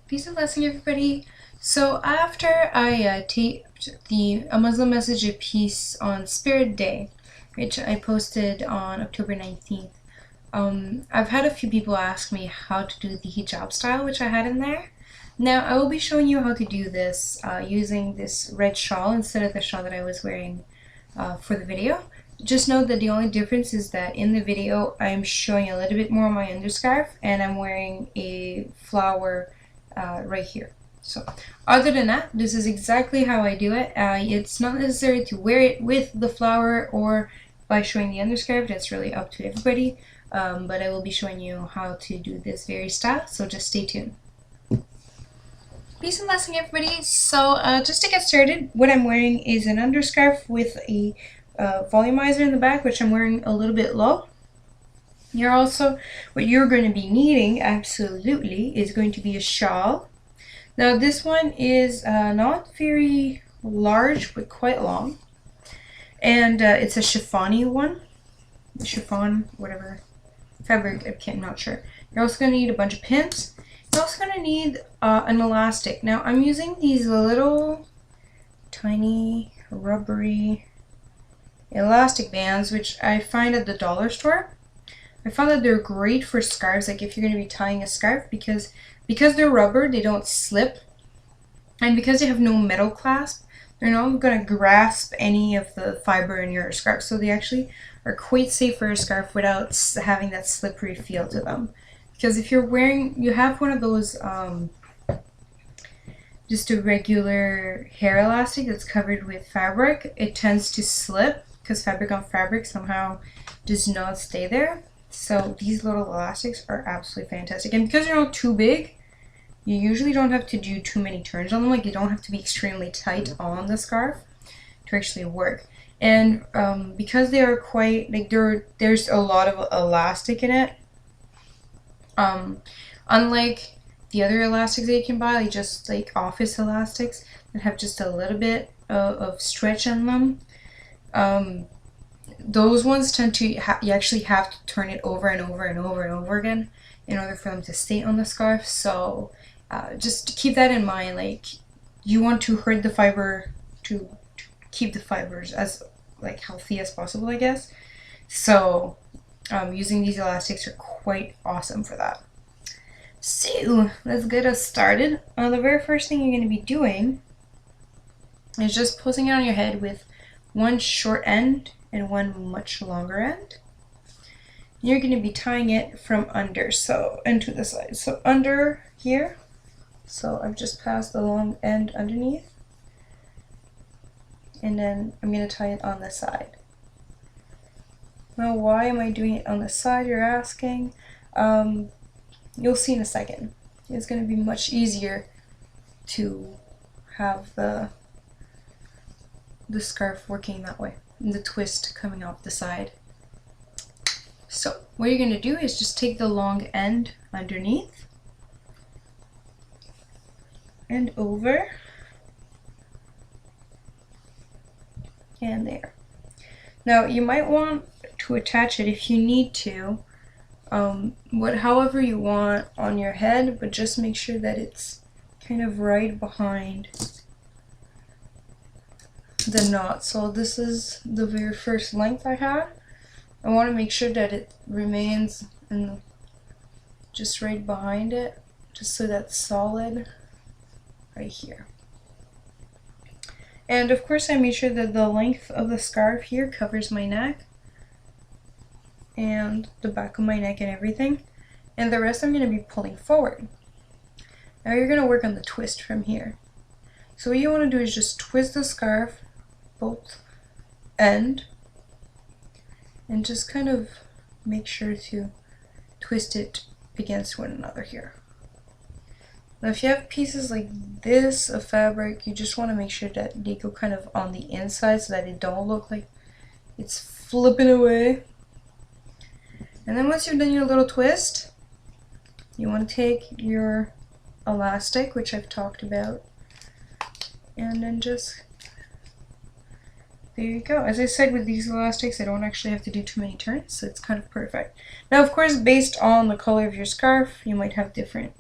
Peace and blessing, everybody. So after I taped a Muslim message piece on Spirit Day, which I posted on October 19th, I've had a few people ask me how to do the hijab style, which I had in there. Now I will be showing you how to do this using this red shawl instead of the shawl that I was wearing for the video. Just note that the only difference is that in the video I'm showing a little bit more of my underscarf and I'm wearing a flower right here. So other than that, this is exactly how I do it. It's not necessary to wear it with the flower or by showing the underscarf. That's really up to everybody. But I will be showing you how to do this very style, so just stay tuned. Peace and blessing, everybody. So just to get started, what I'm wearing is an underscarf with a volumizer in the back, which I'm wearing a little bit low. What you're going to be needing, absolutely, is going to be a shawl. Now this one is not very large, but quite long. And it's a chiffon-y one. Chiffon, whatever fabric, I'm not sure. You're also going to need a bunch of pins. You're also going to need an elastic. Now I'm using these little tiny rubbery elastic bands, which I find at the dollar store. I found that they're great for scarves, like if you're going to be tying a scarf, because they're rubber, they don't slip, and because they have no metal clasp, they're not going to grasp any of the fiber in your scarf, so they actually are quite safe for a scarf without having that slippery feel to them. Because if you have one of those just a regular hair elastic that's covered with fabric, it tends to slip because fabric on fabric somehow does not stay there. So these little elastics are absolutely fantastic, and because they're not too big, you usually don't have to do too many turns on them. Like, you don't have to be extremely tight on the scarf to actually work. And because they are quite, like, there's a lot of elastic in it, unlike the other elastics that you can buy, like just like office elastics that have just a little bit of stretch in them, those ones tend to you actually have to turn it over and over and over and over again in order for them to stay on the scarf. So just keep that in mind. Like, you want to herd the fiber to keep the fibers as like healthy as possible, I guess. So using these elastics are quite awesome for that. So let's get us started. The very first thing you're going to be doing is just pulling it on your head with one short end and one much longer end. You're going to be tying it from under, so into the side. So under here. So I've just passed the long end underneath, and then I'm going to tie it on the side. Now, why am I doing it on the side, you're asking? You'll see in a second. It's going to be much easier to have the scarf working that way, and the twist coming off the side. So what you're going to do is just take the long end underneath and over and there. Now you might want to attach it, if you need to, however you want on your head, but just make sure that it's kind of right behind the knot. So this is the very first length I have. I want to make sure that it remains just right behind it, just so that's solid right here. And of course I made sure that the length of the scarf here covers my neck and the back of my neck and everything, and the rest I'm going to be pulling forward. Now you're going to work on the twist from here. So what you want to do is just twist the scarf both end and just kind of make sure to twist it against one another here. Now if you have pieces like this of fabric, you just want to make sure that they go kind of on the inside so that it don't look like it's flipping away. And then once you've done your little twist, you want to take your elastic, which I've talked about, and then just, there you go. As I said, with these elastics, I don't actually have to do too many turns, so it's kind of perfect. Now, of course, based on the color of your scarf, you might have different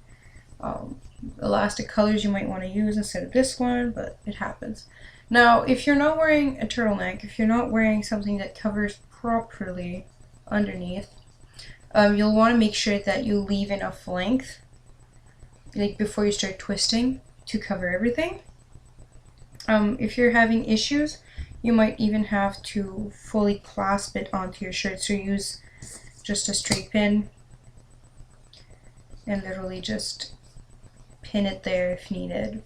elastic colors you might want to use instead of this one, but it happens. Now, if you're not wearing a turtleneck, if you're not wearing something that covers properly underneath, you'll want to make sure that you leave enough length, like before you start twisting, to cover everything. If you're having issues, you might even have to fully clasp it onto your shirt. So use just a straight pin and literally just pin it there if needed.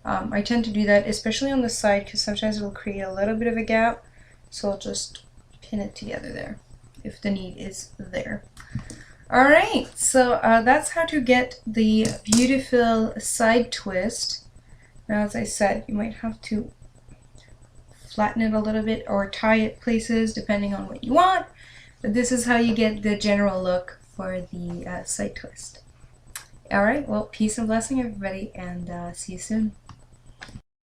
I tend to do that, especially on the side, because sometimes it'll create a little bit of a gap. So I'll just pin it together there if the need is there. Alright, so that's how to get the beautiful side twist. Now, as I said, you might have to flatten it a little bit or tie it places depending on what you want. But this is how you get the general look for the side twist. Alright, well, peace and blessing everybody, and see you soon.